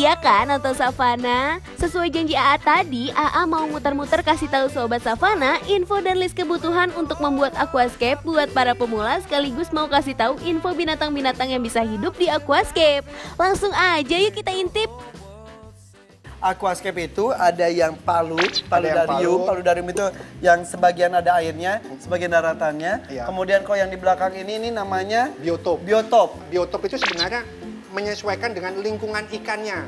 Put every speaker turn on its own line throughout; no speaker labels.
Iya kan nonton Savana? Sesuai janji AA tadi, AA mau muter-muter kasih tahu Sobat Savana info dan list kebutuhan untuk membuat aquascape buat para pemula, sekaligus mau kasih tahu info binatang-binatang yang bisa hidup di aquascape. Langsung aja yuk kita intip.
Aquascape itu ada yang paludarium itu yang sebagian ada airnya, sebagian daratannya.
Iya.
Kemudian kok yang di belakang ini namanya
Biotop.
biotop.
Biotop itu sebenarnya menyesuaikan dengan lingkungan ikannya.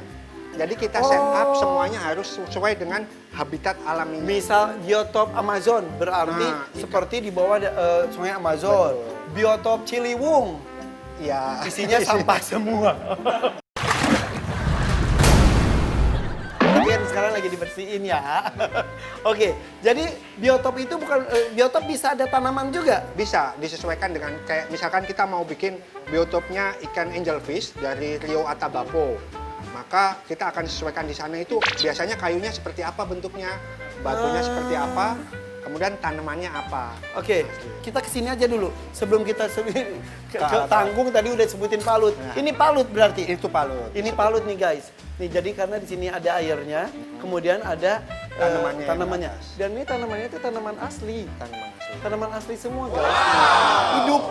Jadi kita set up semuanya harus sesuai dengan habitat alaminya.
Misal biotop Amazon berarti seperti di bawah sungai Amazon.
Betul.
Biotop Ciliwung
Ya.
isinya sampah semua. Tapi kan sekarang lagi dibersihin ya. Oke, jadi biotop itu bukan biotop bisa ada tanaman juga.
Bisa disesuaikan dengan kayak misalkan kita mau bikin biotopnya ikan angelfish dari Rio Atabapo. Maka kita akan sesuaikan di sana itu biasanya kayunya seperti apa bentuknya, batunya seperti apa, kemudian tanamannya apa.
Oke, kita kesini aja dulu. Sebelum kita ke tanggung tadi udah sebutin palut. Ini palut berarti.
Itu palut.
Ini palut nih guys. Nih jadi karena di sini ada airnya, kemudian ada tanamannya. Dan ini tanamannya itu tanaman asli.
Tanaman asli.
Tanaman asli semua guys. Hidup.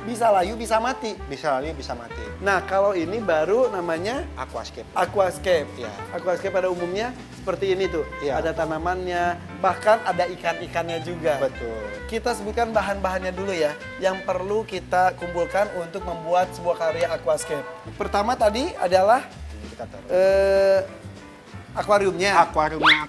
Bisa layu, bisa mati.
Bisa layu, bisa mati.
Nah, kalau ini baru namanya
Aquascape.
aquascape.
Iya.
Aquascape pada umumnya seperti ini tuh.
Iya.
Ada tanamannya, bahkan ada ikan-ikannya juga.
Betul.
Kita sebutkan bahan-bahannya dulu ya, yang perlu kita kumpulkan untuk membuat sebuah karya aquascape. Pertama tadi adalah
Kita taruh.
akuariumnya.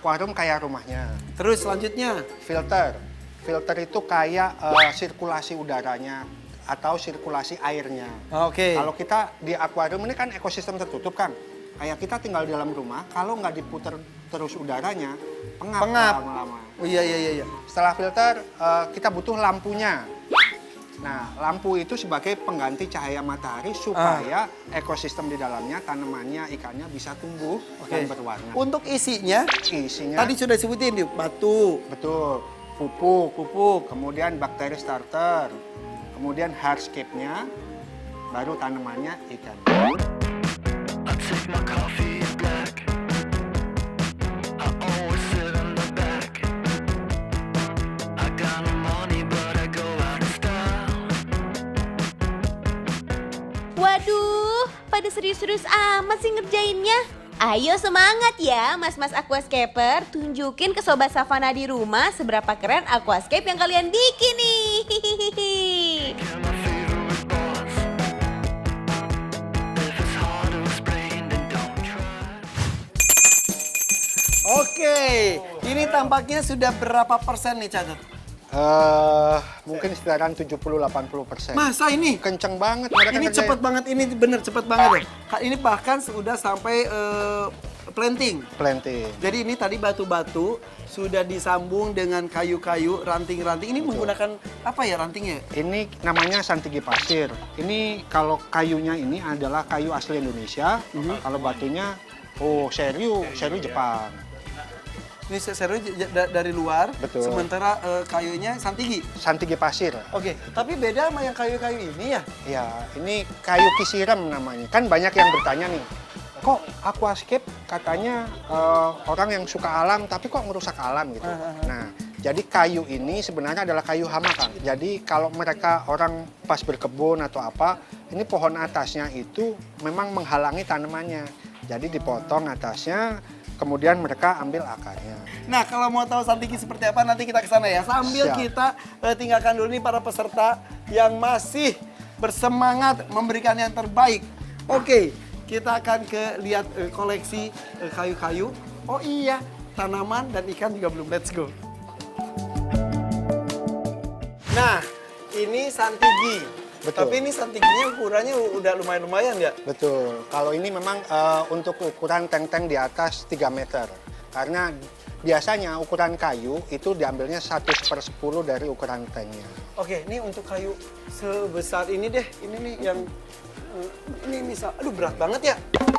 Akuarium kayak rumahnya.
Terus selanjutnya,
Filter. Filter itu kayak sirkulasi udaranya atau sirkulasi airnya.
oke.
Kalau kita di akuarium ini kan ekosistem tertutup kan. Kayak kita tinggal di dalam rumah, kalau nggak diputer terus udaranya, pengap lama-lama.
Oh iya.
Setelah filter, kita butuh lampunya. Nah, lampu itu sebagai pengganti cahaya matahari supaya ekosistem di dalamnya, tanamannya, ikannya bisa tumbuh dan berwarna.
Untuk isinya,
Isinya
tadi sudah sebutin nih, batu,
betul, pupuk, kemudian bakteri starter, kemudian hardscape-nya, baru tanamannya ikan.
Waduh, pada serius-serius amat sih ngerjainnya. Ayo semangat ya mas-mas aquascaper, tunjukin ke Sobat Savana di rumah seberapa keren aquascape yang kalian bikin nih. Hihihi.
Oke, ini tampaknya sudah berapa persen nih catat?
Mungkin sekitaran 70-80%.
Masa ini?
Kenceng banget mereka
Ini
kerjain.
cepet banget, ini bener cepet banget ya. Ini bahkan sudah sampai planting.
Planting.
Jadi ini tadi batu-batu sudah disambung dengan kayu-kayu, ranting-ranting. Ini menggunakan apa ya rantingnya?
Ini namanya santigi pasir. Ini kalau kayunya ini adalah kayu asli Indonesia. Kalau batunya, seru Jepang.
Ini seru dari luar,
Betul.
sementara kayunya santigi.
Santigi pasir.
Oke, tapi beda sama yang kayu-kayu ini ya?
Ya, ini kayu kisiram namanya. Kan banyak yang bertanya nih, kok aquascape katanya orang yang suka alam, tapi kok merusak alam gitu. Nah, jadi kayu ini sebenarnya adalah kayu hama kan. Jadi kalau mereka orang pas berkebun atau apa, ini pohon atasnya itu memang menghalangi tanamannya. Jadi dipotong atasnya, kemudian mereka ambil akarnya.
Nah, kalau mau tahu santigi seperti apa nanti kita ke sana ya. Sambil
Siap.
kita tinggalkan dulu nih para peserta yang masih bersemangat memberikan yang terbaik. Oke, kita akan lihat koleksi kayu-kayu. Oh iya, tanaman dan ikan juga belum. Let's go. Nah, ini santigi.
Betul.
Tapi ini santiginya ukurannya udah lumayan-lumayan ya?
Betul. Kalau ini memang untuk ukuran tank-tank di atas 3 meter. Karena biasanya ukuran kayu itu diambilnya 1/10 dari ukuran tanknya.
Oke, ini untuk kayu sebesar ini deh. Ini nih yang ini misal, aduh berat banget ya.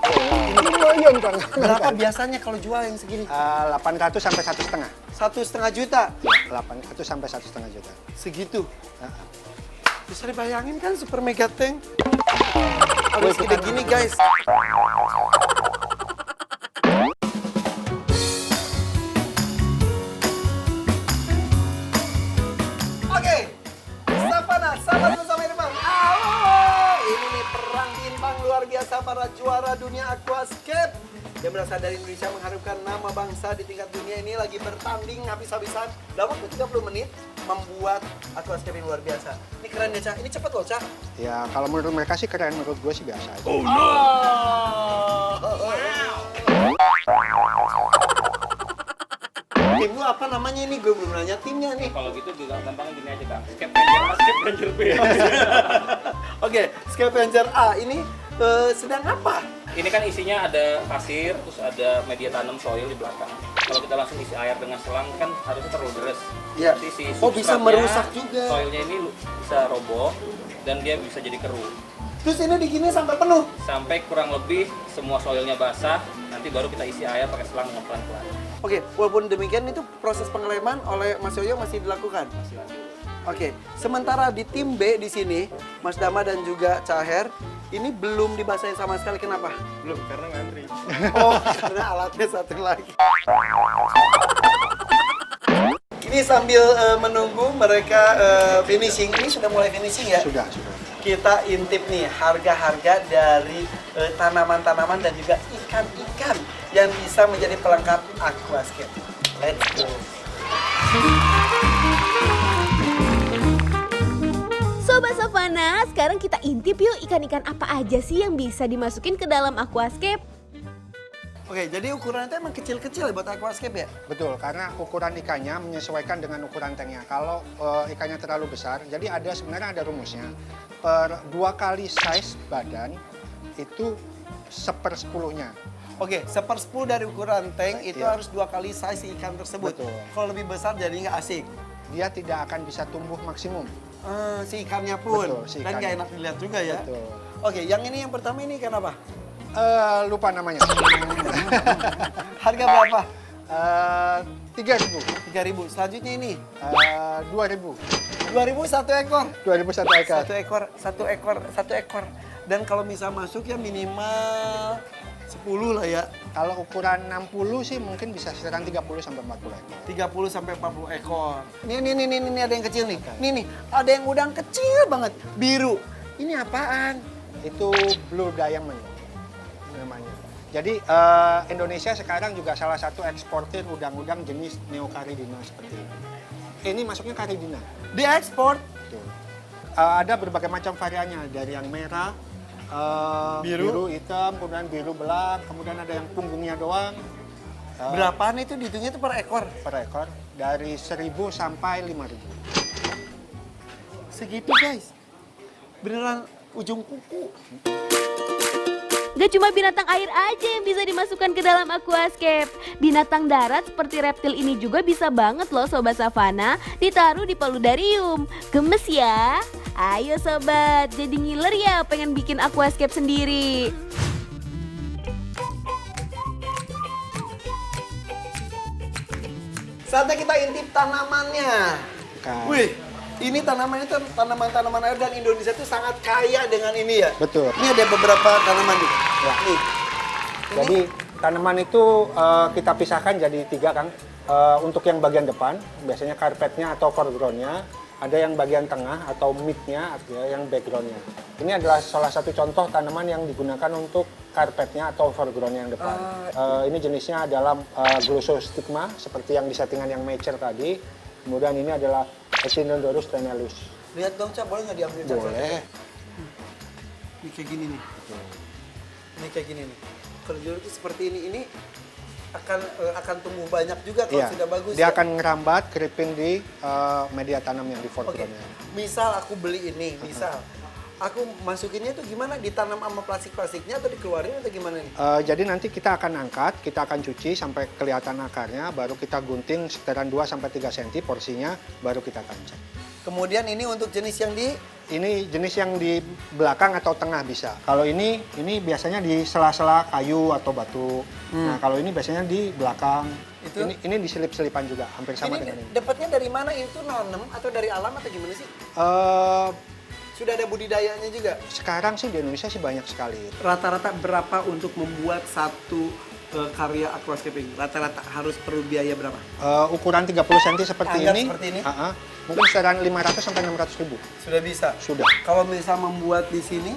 Ini lumayan kan?
Berapa biasanya kalau jual yang segini?
800 sampai 1,5.
1,5 juta.
800 sampai 1,5 juta.
Segitu.
Nah,
Bisa dibayangin kan super mega tank? Harus gede gini guys. juara dunia aquascape yang berasal dari Indonesia mengharumkan nama bangsa di tingkat dunia ini lagi bertanding habis-habisan dalam waktu 30 menit membuat aquascape yang luar biasa. Ini keren ya, Cak. Ini cepet loh, Cak.
Ya kalau menurut mereka sih keren, menurut gue sih biasa aja.
Oh, no! Tim lu apa namanya ini? Gue belum nanya timnya nih.
Kalau gitu gampang gini aja Kang. Scavenger B.
Oke, scavenger A ini sedang apa?
Ini kan isinya ada pasir, terus ada media tanam soil di belakang. Kalau kita langsung isi air dengan selang kan harusnya terlalu deras.
Iya.
Nanti si
Oh, bisa
substratnya,
merusak juga.
Soilnya ini bisa roboh dan dia bisa jadi keruh.
Terus ini digini sampai penuh.
Sampai kurang lebih semua soilnya basah, nanti baru kita isi air pakai selang dengan pelan-pelan.
Oke, walaupun demikian itu proses pengeleman oleh Mas Yoyo masih dilakukan.
Masih lanjut.
Oke, sementara di tim B di sini, Mas Dama dan juga Caher, ini belum dibasahin sama sekali. Kenapa?
Belum, karena ngantri.
Oh, karena alatnya satu lagi. Ini sambil menunggu mereka finishing, ini sudah mulai finishing ya?
Sudah.
Kita intip nih harga-harga dari tanaman-tanaman dan juga ikan-ikan yang bisa menjadi pelengkap aquascape. Let's go.
Sobat Savana, sekarang kita intip yuk ikan-ikan apa aja sih yang bisa dimasukin ke dalam aquascape.
Oke, jadi ukurannya itu emang kecil-kecil ya buat aquascape ya?
Betul, karena ukuran ikannya menyesuaikan dengan ukuran tanknya. Kalau ikannya terlalu besar, jadi sebenarnya ada rumusnya. Per 2 kali size badan itu 1/10-nya.
Oke, 1/10 dari ukuran tank itu
Iya.
harus 2 kali size ikan tersebut.
Betul.
Kalau lebih besar jadi nggak asik.
Dia tidak akan bisa tumbuh maksimum.
Si ikannya pun.
Betul, si
Dan nggak
ikannya.
enak dilihat juga ya.
Betul.
Oke, yang ini yang pertama ini ikan apa?
Lupa namanya.
Harga berapa?
3.000.
3.000. Selanjutnya ini
2.000.
2.000 satu ekor.
2.000 satu ekor.
Satu ekor. Dan kalau bisa masuk ya minimal 10 lah ya.
Kalau ukuran 60 sih mungkin bisa sekitar 30 sampai 40 ekor.
30 sampai 40 ekor. Ini ada yang kecil nih. Nih, ada yang udang kecil banget, biru. Ini apaan?
Itu blue diamond namanya. Jadi Indonesia sekarang juga salah satu eksportir udang-udang jenis Neocaridina seperti ini. Ini masuknya caridina.
Diekspor.
Tuh. Ada berbagai macam variannya, dari yang merah, biru, hitam, kemudian biru belang, kemudian ada yang punggungnya doang.
Berapaan itu dihitungnya itu per ekor?
Per ekor dari 1.000 sampai 5.000.
Segitu guys. Beneran ujung kuku.
Gak cuma binatang air aja yang bisa dimasukkan ke dalam aquascape. Binatang darat seperti reptil ini juga bisa banget loh Sobat Savana ditaruh di paludarium. Gemes ya? Ayo sobat, jadi ngiler ya pengen bikin aquascape sendiri.
Saatnya kita intip tanamannya.
Kan.
Wih, ini tanaman itu tanaman-tanaman air dan Indonesia itu sangat kaya dengan ini ya.
Betul.
Ini ada beberapa tanaman nih.
Ya.
Nih.
Jadi tanaman itu kita pisahkan jadi 3 Kang. Untuk yang bagian depan, biasanya karpetnya atau foregroundnya. Ada yang bagian tengah atau mid-nya, yang backgroundnya. Ini adalah salah satu contoh tanaman yang digunakan untuk karpetnya atau foreground yang depan. Ini jenisnya adalah Glossostigma, seperti yang di settingan yang mature tadi. Kemudian ini adalah Echinodorus tenellus.
Lihat dong, Cak, boleh nggak diambil? Cak?
Boleh.
Ini kayak gini nih. Ini kayak gini nih. Kalau dulu tuh seperti ini akan tumbuh banyak juga kalau
Iya,
sudah bagus.
dia
ya?
akan ngerambat, keripin di media tanam yang di
Oke.
foregroundnya.
Misal aku beli ini, misal aku masukinnya itu gimana? Ditanam sama plastik-plastiknya atau dikeluarin atau gimana nih?
Jadi nanti kita akan angkat, kita akan cuci sampai kelihatan akarnya, baru kita gunting sekitaran 2-3 cm porsinya, baru kita tancap.
Kemudian ini untuk jenis yang di
Ini jenis yang di belakang atau tengah bisa. Kalau ini biasanya di sela-sela kayu atau batu. Nah kalau ini biasanya di belakang.
Itu?
Ini diselip-selipan juga, hampir sama
ini
dengan ini.
dapatnya dari mana? Itu nanem atau dari alam atau gimana sih? Sudah ada budidayanya juga?
Sekarang sih di Indonesia sih banyak sekali.
Rata-rata berapa untuk membuat satu karya aquascape ini? Rata-rata harus perlu biaya berapa?
Ukuran 30 cm seperti
Anggar
ini,
seperti ini?
mungkin sekitaran 500 sampai 600 ribu.
Sudah bisa?
Sudah.
Kalau misal membuat di sini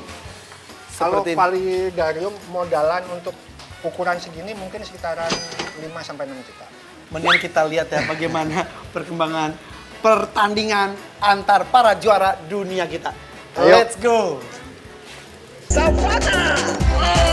Kalau
seperti
Paludarium modalan untuk ukuran segini mungkin sekitaran 5-6 juta.
mending kita lihat ya bagaimana perkembangan pertandingan antar para juara dunia kita.
Ayo.
Let's go. Savana.